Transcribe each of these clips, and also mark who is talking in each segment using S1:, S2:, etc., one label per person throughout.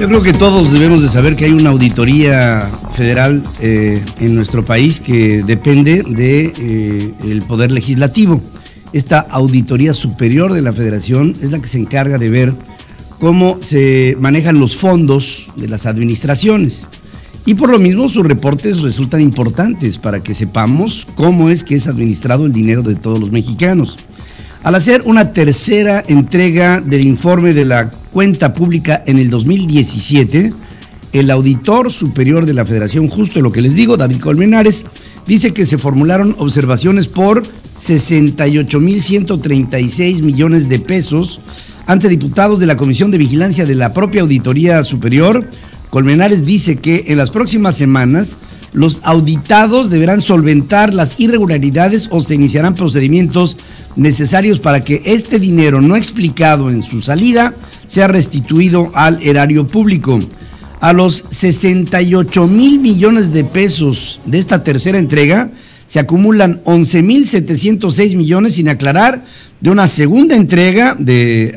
S1: Yo creo que todos debemos de saber que hay una auditoría federal en nuestro país que depende del Poder Legislativo. Esta auditoría superior de la Federación es la que se encarga de ver cómo se manejan los fondos de las administraciones. Y por lo mismo sus reportes resultan importantes para que sepamos cómo es que es administrado el dinero de todos los mexicanos. Al hacer una tercera entrega del informe de la cuenta pública en el 2017, el auditor superior de la Federación, justo lo que les digo, David Colmenares, dice que se formularon observaciones por 68,136 millones de pesos ante diputados de la Comisión de Vigilancia de la propia Auditoría Superior. Colmenares dice que en las próximas semanas los auditados deberán solventar las irregularidades o se iniciarán procedimientos necesarios para que este dinero no explicado en su salida sea restituido al erario público. A los 68,000 millones de pesos de esta tercera entrega se acumulan 11,706 millones sin aclarar de una segunda entrega de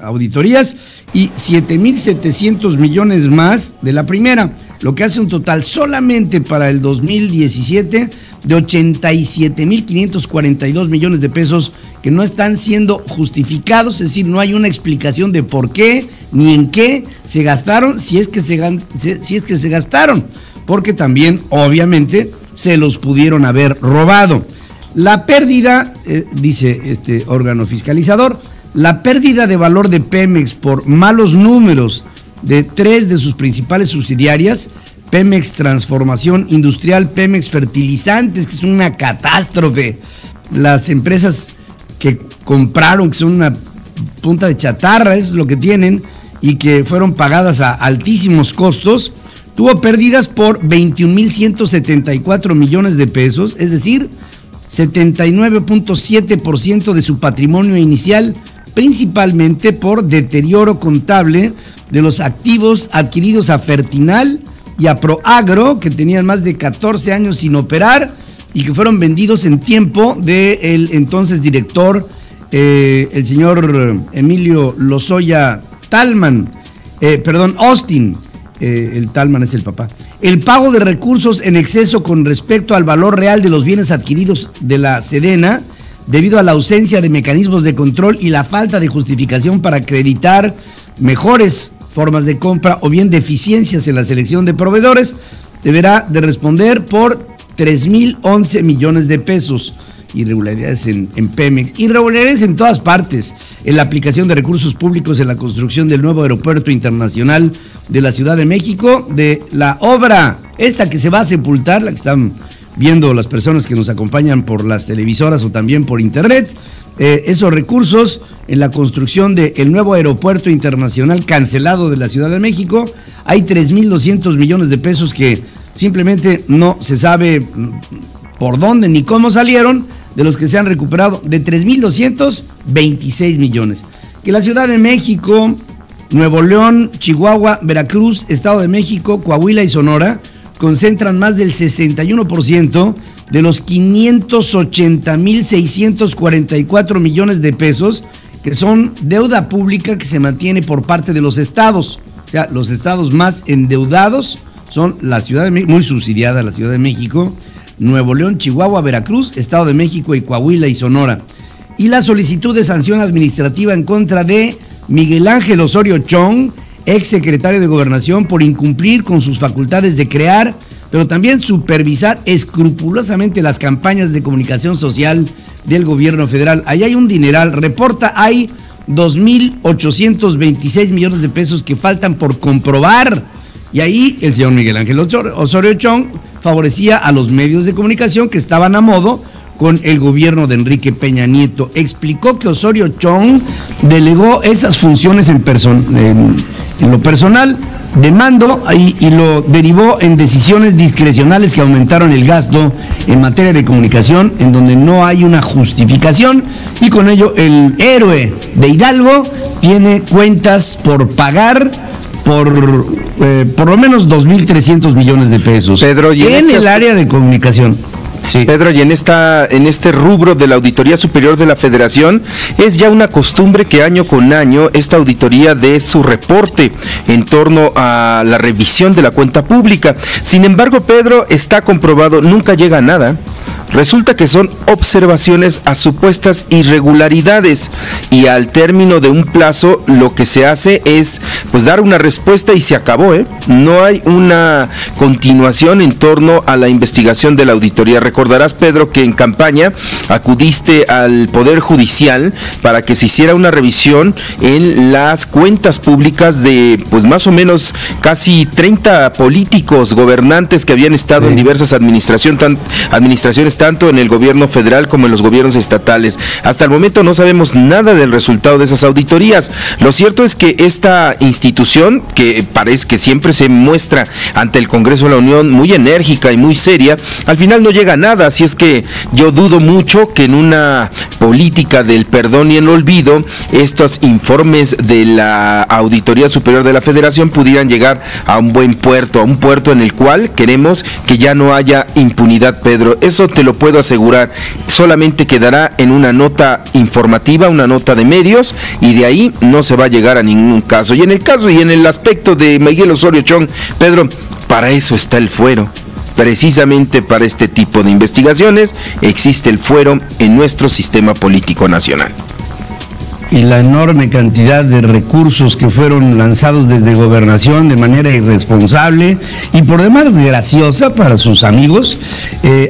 S1: auditorías y 7,700 millones más de la primera, lo que hace un total solamente para el 2017 de 87,542 millones de pesos que no están siendo justificados, es decir, no hay una explicación de por qué ni en qué se gastaron, si es que se gastaron, porque también obviamente se los pudieron haber robado. La pérdida, dice este órgano fiscalizador, la pérdida de valor de Pemex por malos números de 3 de sus principales subsidiarias, Pemex Transformación Industrial, Pemex Fertilizantes, que es una catástrofe, las empresas que compraron, que son una punta de chatarra, eso es lo que tienen, y que fueron pagadas a altísimos costos, tuvo pérdidas por 21,174 millones de pesos, es decir, 79,7% de su patrimonio inicial, principalmente por deterioro contable de los activos adquiridos a Fertinal y a Proagro, que tenían más de 14 años sin operar y que fueron vendidos en tiempo del entonces director, el señor Emilio Lozoya Austin. El Talman es el papá. El pago de recursos en exceso con respecto al valor real de los bienes adquiridos de la Sedena, debido a la ausencia de mecanismos de control y la falta de justificación para acreditar mejores formas de compra o bien deficiencias en la selección de proveedores, deberá de responder por 3,011 millones de pesos. Irregularidades en Pemex, irregularidades en todas partes, en la aplicación de recursos públicos en la construcción del nuevo aeropuerto internacional de la Ciudad de México, de la obra esta que se va a sepultar, la que están viendo las personas que nos acompañan por las televisoras o también por internet, esos recursos en la construcción del nuevo aeropuerto internacional cancelado de la Ciudad de México. Hay 3,200 millones de pesos que simplemente no se sabe por dónde ni cómo salieron, de los que se han recuperado, de 3,226 millones. Que la Ciudad de México, Nuevo León, Chihuahua, Veracruz, Estado de México, Coahuila y Sonora concentran más del 61% de los 580,644 millones de pesos que son deuda pública que se mantiene por parte de los estados. O sea, los estados más endeudados son la Ciudad de México, muy subsidiada la Ciudad de México, Nuevo León, Chihuahua, Veracruz, Estado de México y Coahuila y Sonora. Y la solicitud de sanción administrativa en contra de Miguel Ángel Osorio Chong, ex secretario de Gobernación, por incumplir con sus facultades de crear, pero también supervisar escrupulosamente las campañas de comunicación social del gobierno federal. Ahí hay un dineral, reporta, hay 2,826 millones de pesos que faltan por comprobar. Y ahí el señor Miguel Ángel Osorio Chong favorecía a los medios de comunicación que estaban a modo con el gobierno de Enrique Peña Nieto. Explicó que Osorio Chong delegó esas funciones en lo personal de mando y lo derivó en decisiones discrecionales que aumentaron el gasto en materia de comunicación, en donde no hay una justificación, y con ello el héroe de Hidalgo tiene cuentas por pagar por lo menos 2,300 millones de pesos, Pedro, en el área de comunicación.
S2: Sí. Pedro, y en este rubro de la Auditoría Superior de la Federación es ya una costumbre que año con año esta auditoría dé su reporte en torno a la revisión de la cuenta pública. Sin embargo, Pedro, está comprobado, nunca llega a nada. Resulta que son observaciones a supuestas irregularidades y al término de un plazo lo que se hace es pues dar una respuesta y se acabó, ¿eh? No hay una continuación en torno a la investigación de la auditoría. Recordarás, Pedro, que en campaña acudiste al Poder Judicial para que se hiciera una revisión en las cuentas públicas de pues más o menos casi 30 políticos gobernantes que habían estado en diversas administraciones tanto en el gobierno federal como en los gobiernos estatales. Hasta el momento no sabemos nada del resultado de esas auditorías. Lo cierto es que esta institución, que parece que siempre se muestra ante el Congreso de la Unión muy enérgica y muy seria, al final no llega a nada, así es que yo dudo mucho que en una política del perdón y el olvido, estos informes de la Auditoría Superior de la Federación pudieran llegar a un buen puerto, a un puerto en el cual queremos que ya no haya impunidad, Pedro. Eso te lo puedo asegurar, solamente quedará en una nota informativa, una nota de medios, y de ahí no se va a llegar a ningún caso. Y en el aspecto de Miguel Osorio Chong, Pedro, para eso está el fuero. Precisamente para este tipo de investigaciones existe el fuero en nuestro sistema político nacional.
S1: Y la enorme cantidad de recursos que fueron lanzados desde Gobernación de manera irresponsable y por demás graciosa para sus amigos,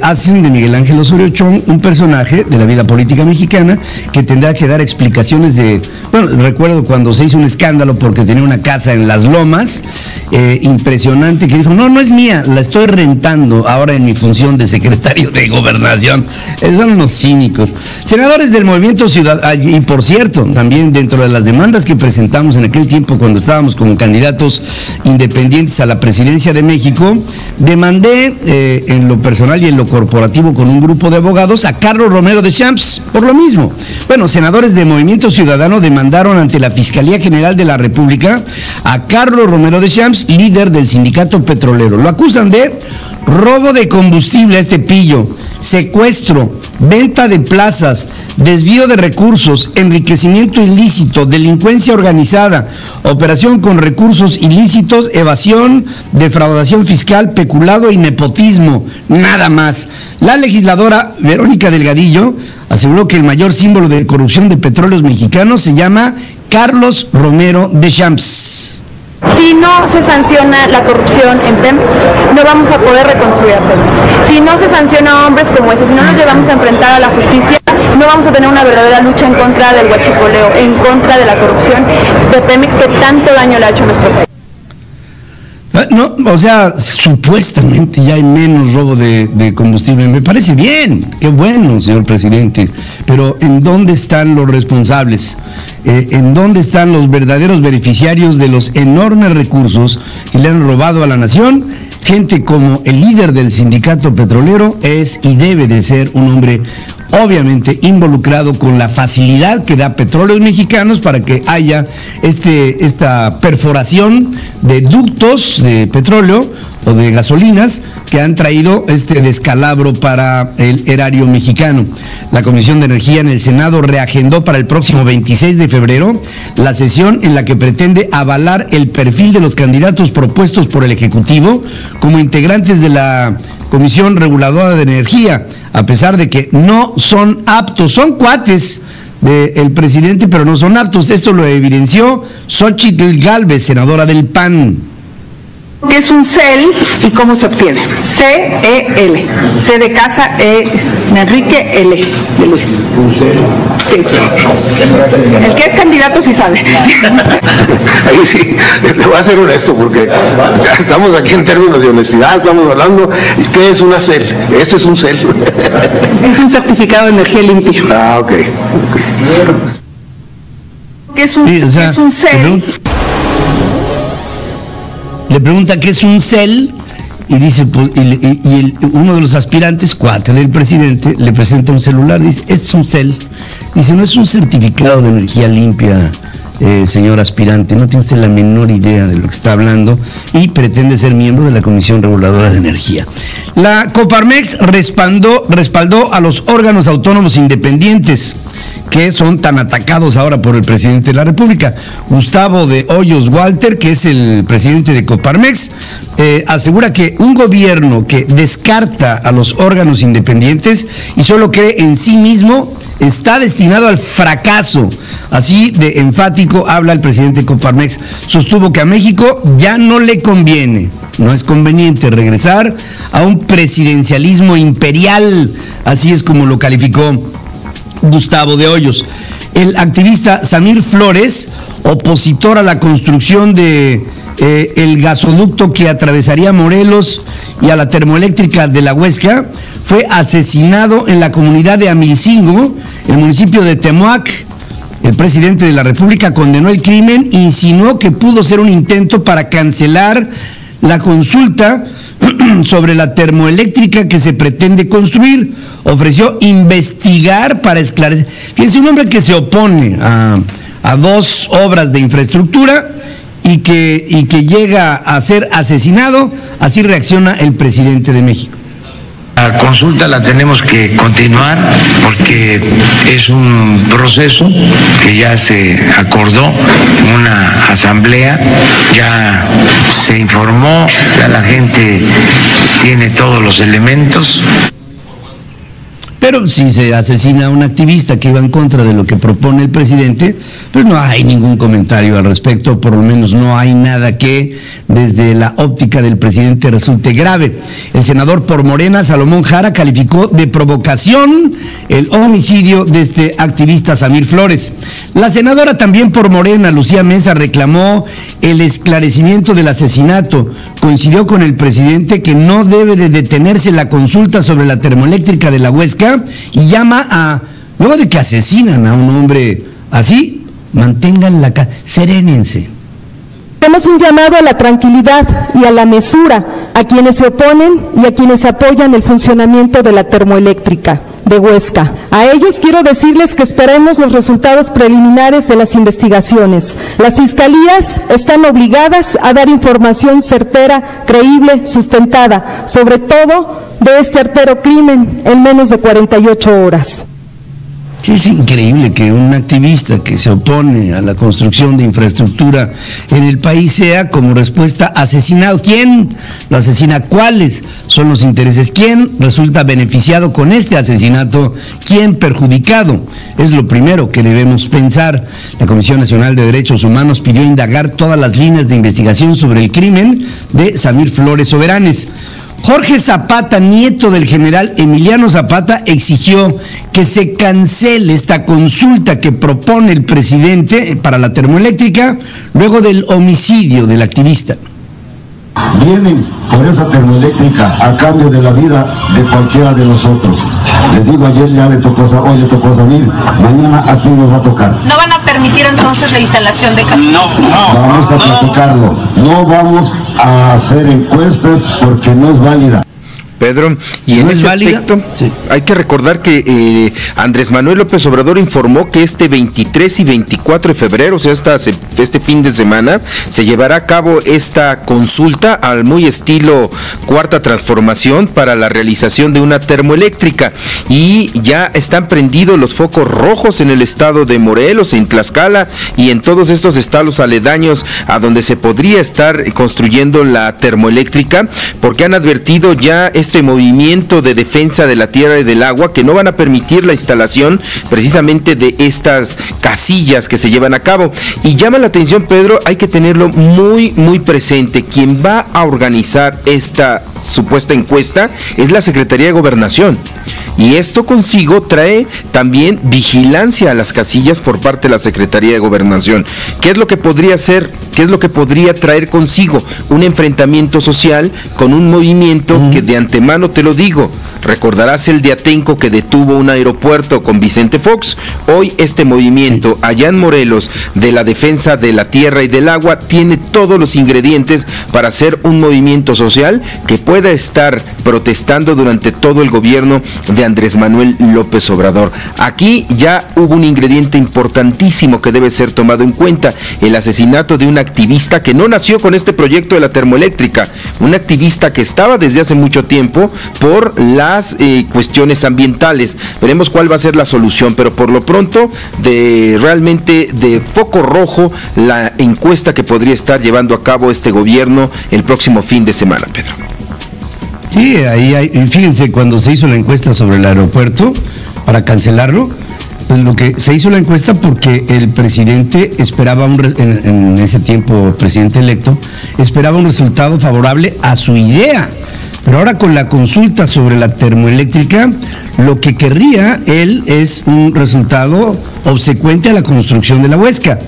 S1: hacen de Miguel Ángel Osorio Chong un personaje de la vida política mexicana que tendrá que dar explicaciones de... Bueno, recuerdo cuando se hizo un escándalo porque tenía una casa en Las Lomas, impresionante, que dijo, no es mía, la estoy rentando ahora en mi función de secretario de Gobernación. Son unos cínicos. Senadores del Movimiento Ciudadano, y por cierto, también dentro de las demandas que presentamos en aquel tiempo cuando estábamos como candidatos independientes a la presidencia de México, demandé en lo personal y en lo corporativo con un grupo de abogados a Carlos Romero Deschamps por lo mismo. Bueno, senadores de Movimiento Ciudadano demandaron ante la Fiscalía General de la República a Carlos Romero Deschamps, líder del sindicato petrolero. Lo acusan de robo de combustible a este pillo, secuestro, venta de plazas, desvío de recursos, enriquecimiento ilícito, delincuencia organizada, operación con recursos ilícitos, evasión, defraudación fiscal, peculado y nepotismo, nada más. La legisladora Verónica Delgadillo aseguró que el mayor símbolo de corrupción de petróleos mexicanos se llama Carlos Romero Deschamps.
S3: Si no se sanciona la corrupción en Pemex, no vamos a poder reconstruir a Pemex. Si no se sanciona a hombres como ese, si no nos llevamos a enfrentar a la justicia, no vamos a tener una verdadera lucha en contra del huachicoleo, en contra de la corrupción de Pemex que tanto daño le ha hecho a nuestro país.
S1: No, o sea, supuestamente ya hay menos robo de combustible. Me parece bien, qué bueno, señor presidente. Pero ¿en dónde están los responsables? ¿En dónde están los verdaderos beneficiarios de los enormes recursos que le han robado a la nación? Gente como el líder del sindicato petrolero es y debe de ser un hombre obviamente involucrado con la facilidad que da Petróleos Mexicanos para que haya esta perforación de ductos de petróleo o de gasolinas que han traído este descalabro para el erario mexicano. La Comisión de Energía en el Senado reagendó para el próximo 26 de febrero la sesión en la que pretende avalar el perfil de los candidatos propuestos por el Ejecutivo como integrantes de la Comisión Reguladora de Energía, a pesar de que no son aptos, son cuates del presidente, pero no son aptos. Esto lo evidenció Xóchitl Gálvez, senadora del PAN.
S4: ¿Qué es un CEL y cómo se obtiene? C-E-L. C de casa, E de Enrique, L de Luis. ¿Un CEL? Sí. El que es candidato sí sabe.
S5: Ahí sí, le voy a ser honesto porque estamos aquí en términos de honestidad, estamos hablando, ¿qué es una CEL? Esto es un CEL.
S4: Es un certificado de energía limpia.
S5: Ah, ok.
S4: ¿Qué es un, sí, o sea, ¿qué es un CEL?
S1: Le pregunta qué es un CEL y dice, pues, uno de los aspirantes, cuate del presidente, le presenta un celular, dice, este es un CEL. Dice, no es un certificado de energía limpia, señor aspirante, no tiene usted la menor idea de lo que está hablando y pretende ser miembro de la Comisión Reguladora de Energía. La Coparmex respaldó a los órganos autónomos independientes que son tan atacados ahora por el presidente de la República. Gustavo de Hoyos Walter, que es el presidente de Coparmex, asegura que un gobierno que descarta a los órganos independientes y solo cree en sí mismo está destinado al fracaso. Así de enfático habla el presidente de Coparmex. Sostuvo que a México ya no le conviene, no es conveniente regresar a un presidencialismo imperial, así es como lo calificó Gustavo de Hoyos. El activista Samir Flores, opositor a la construcción de el gasoducto que atravesaría Morelos y a la termoeléctrica de la Huesca, fue asesinado en la comunidad de Amilcingo, el municipio de Temoac. El presidente de la República condenó el crimen e insinuó que pudo ser un intento para cancelar la consulta sobre la termoeléctrica que se pretende construir. Ofreció investigar para esclarecer. Fíjense, un hombre que se opone a dos obras de infraestructura y que llega a ser asesinado, así reacciona el presidente de México.
S6: La consulta la tenemos que continuar porque es un proceso que ya se acordó en una asamblea, ya se informó, ya la gente tiene todos los elementos.
S1: Pero si se asesina a un activista que iba en contra de lo que propone el presidente, pues no hay ningún comentario al respecto, por lo menos no hay nada que desde la óptica del presidente resulte grave. El senador por Morena, Salomón Jara, calificó de provocación el homicidio de este activista Samir Flores. La senadora también por Morena, Lucía Mesa, reclamó el esclarecimiento del asesinato. Coincidió con el presidente que no debe de detenerse la consulta sobre la termoeléctrica de la Huesca y llama a, luego de que asesinan a un hombre así, mantengan la serénense.
S7: Hacemos un llamado a la tranquilidad y a la mesura a quienes se oponen y a quienes apoyan el funcionamiento de la termoeléctrica de Huesca. A ellos quiero decirles que esperemos los resultados preliminares de las investigaciones. Las fiscalías están obligadas a dar información certera, creíble, sustentada, sobre todo de este artero crimen en menos de 48 horas.
S1: Sí, es increíble que un activista que se opone a la construcción de infraestructura en el país sea como respuesta asesinado. ¿Quién lo asesina? ¿Cuáles son los intereses? ¿Quién resulta beneficiado con este asesinato? ¿Quién perjudicado? Es lo primero que debemos pensar. La Comisión Nacional de Derechos Humanos pidió indagar todas las líneas de investigación sobre el crimen de Samir Flores Soberanes. Jorge Zapata, nieto del general Emiliano Zapata, exigió que se cancele esta consulta que propone el presidente para la termoeléctrica luego del homicidio del activista.
S8: Vienen por esa termoeléctrica a cambio de la vida de cualquiera de nosotros. Les digo, ayer ya le tocó, hoy le tocó a Samir, mañana a quién nos va a tocar.
S9: ¿No van a permitir entonces la instalación de casillas? No.
S8: Vamos a platicarlo. No vamos a hacer encuestas porque no es válida.
S2: Pedro, y en ese aspecto hay que recordar que Andrés Manuel López Obrador informó que este 23 y 24 de febrero, o sea, este fin de semana, se llevará a cabo esta consulta al muy estilo Cuarta Transformación para la realización de una termoeléctrica, y ya están prendidos los focos rojos en el estado de Morelos, en Tlaxcala y en todos estos estados aledaños a donde se podría estar construyendo la termoeléctrica, porque han advertido ya este movimiento de defensa de la tierra y del agua que no van a permitir la instalación precisamente de estas casillas que se llevan a cabo. Y llama la atención, Pedro, hay que tenerlo muy muy presente. Quien va a organizar esta supuesta encuesta es la Secretaría de Gobernación, y esto consigo trae también vigilancia a las casillas por parte de la Secretaría de Gobernación. ¿Qué es lo que podría hacer? ¿Qué es lo que podría traer consigo? Un enfrentamiento social con un movimiento que de antemano te lo digo. Recordarás el de Atenco que detuvo un aeropuerto con Vicente Fox. Hoy este movimiento allá en Morelos de la defensa de la tierra y del agua tiene todos los ingredientes para ser un movimiento social que pueda estar protestando durante todo el gobierno de Andrés Manuel López Obrador. Aquí ya hubo un ingrediente importantísimo que debe ser tomado en cuenta: el asesinato de un activista que no nació con este proyecto de la termoeléctrica, un activista que estaba desde hace mucho tiempo por las cuestiones ambientales. Veremos cuál va a ser la solución, pero por lo pronto realmente de foco rojo la encuesta que podría estar llevando a cabo este gobierno el próximo fin de semana, Pedro.
S1: Sí, fíjense, cuando se hizo la encuesta sobre el aeropuerto para cancelarlo, pues lo que se hizo la encuesta porque el presidente esperaba en ese tiempo presidente electo, esperaba un resultado favorable a su idea. Pero ahora con la consulta sobre la termoeléctrica, lo que querría él es un resultado obsecuente a la construcción de la Huesca.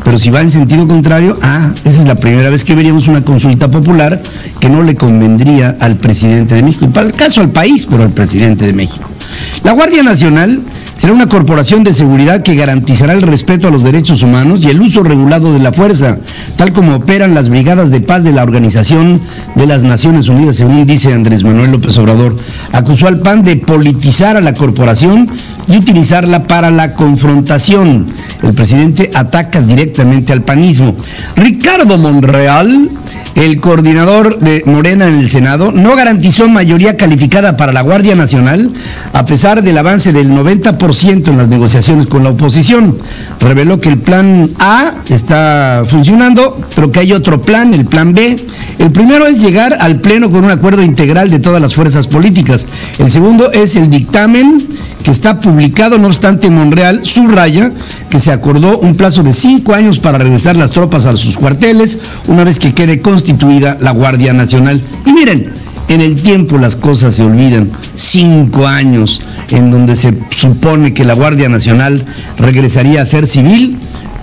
S1: Pero si va en sentido contrario, esa es la primera vez que veríamos una consulta popular que no le convendría al presidente de México. Y para el caso al país, pero al presidente de México. La Guardia Nacional será una corporación de seguridad que garantizará el respeto a los derechos humanos y el uso regulado de la fuerza, tal como operan las brigadas de paz de la Organización de las Naciones Unidas, según dice Andrés Manuel López Obrador. Acusó al PAN de politizar a la corporación y utilizarla para la confrontación. El presidente ataca directamente al panismo. Ricardo Monreal, el coordinador de Morena en el Senado, no garantizó mayoría calificada para la Guardia Nacional, a pesar del avance del 90% en las negociaciones con la oposición. Reveló que el plan A está funcionando, pero que hay otro plan, el plan B. El primero es llegar al Pleno con un acuerdo integral de todas las fuerzas políticas. El segundo es el dictamen que está publicado. No obstante, Monreal subraya que se acordó un plazo de 5 años para regresar las tropas a sus cuarteles una vez que quede constituida la Guardia Nacional. Y miren, en el tiempo las cosas se olvidan. 5 años en donde se supone que la Guardia Nacional regresaría a ser civil,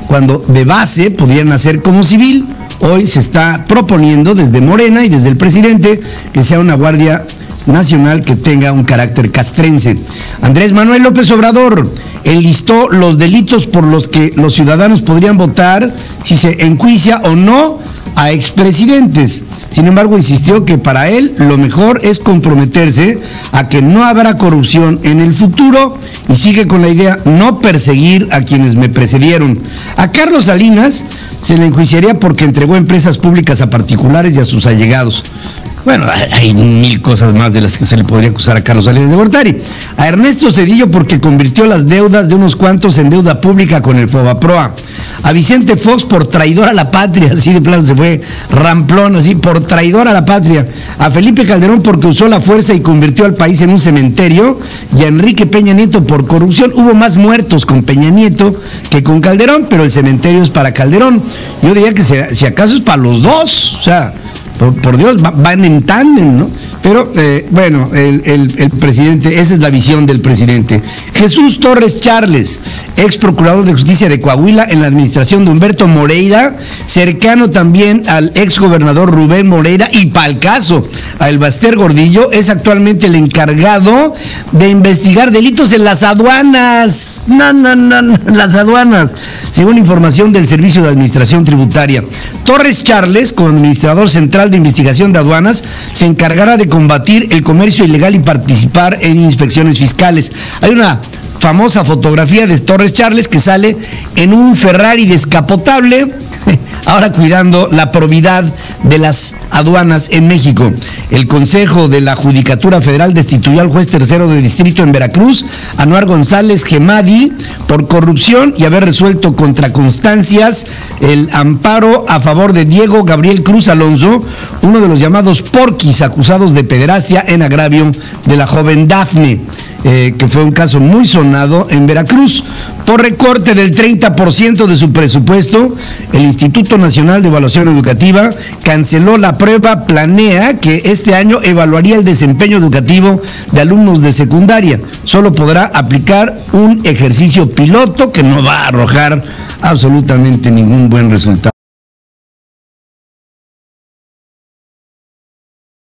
S1: cuando de base podrían nacer como civil. Hoy se está proponiendo desde Morena y desde el presidente que sea una Guardia Nacional que tenga un carácter castrense. Andrés Manuel López Obrador enlistó los delitos por los que los ciudadanos podrían votar si se enjuicia o no a expresidentes. Sin embargo, insistió que para él lo mejor es comprometerse a que no habrá corrupción en el futuro y sigue con la idea no perseguir a quienes me precedieron. A Carlos Salinas se le enjuiciaría porque entregó empresas públicas a particulares y a sus allegados. Bueno, hay 1000 cosas más de las que se le podría acusar a Carlos Salinas de Gortari. A Ernesto Zedillo porque convirtió las deudas de unos cuantos en deuda pública con el Fobaproa. A Vicente Fox por traidor a la patria, así de plano se fue ramplón, así, por traidor a la patria. A Felipe Calderón porque usó la fuerza y convirtió al país en un cementerio. Y a Enrique Peña Nieto por corrupción. Hubo más muertos con Peña Nieto que con Calderón, pero el cementerio es para Calderón. Yo diría que si acaso es para los dos, o sea, por Dios, van en tándem, ¿no? Pero, bueno, el presidente, esa es la visión del presidente. Jesús Torres Charles, ex procurador de justicia de Coahuila en la administración de Humberto Moreira, cercano también al ex gobernador Rubén Moreira y pa'l caso a El Baster Gordillo, es actualmente el encargado de investigar delitos en las aduanas. Las aduanas, según información del Servicio de Administración Tributaria. Torres Charles, como administrador central de investigación de aduanas, se encargará de combatir el comercio ilegal y participar en inspecciones fiscales. Hay una famosa fotografía de Torres Charles que sale en un Ferrari descapotable, ahora cuidando la probidad de las aduanas en México. El Consejo de la Judicatura Federal destituyó al juez tercero de distrito en Veracruz, Anuar González Gemadi, por corrupción y haber resuelto contra constancias el amparo a favor de Diego Gabriel Cruz Alonso, uno de los llamados porquis acusados de pederastia en agravio de la joven Dafne. Que fue un caso muy sonado en Veracruz. Por recorte del 30% de su presupuesto, el Instituto Nacional de Evaluación Educativa canceló la prueba Planea, que este año evaluaría el desempeño educativo de alumnos de secundaria. Solo podrá aplicar un ejercicio piloto que no va a arrojar absolutamente ningún buen resultado.